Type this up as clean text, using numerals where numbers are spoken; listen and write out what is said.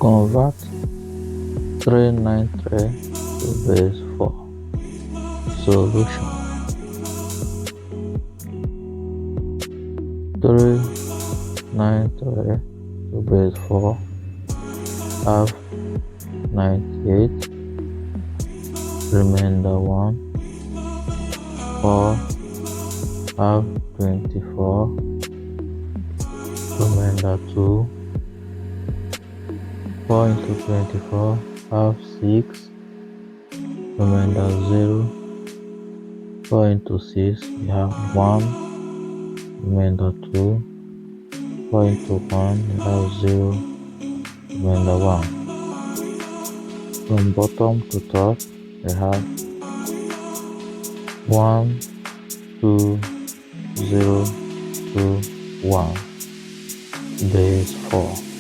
Convert 393 to base 4. Solution: 393 to base 4 have 98, remainder 1. 4 have 24, remainder 2. 4 into 24 have 6, remainder 0. 4 into 6 we have 1, remainder 2. 4 into 1 we have 0, remainder 1. From bottom to top we have 1, 2, 0, 2, 1, base 4.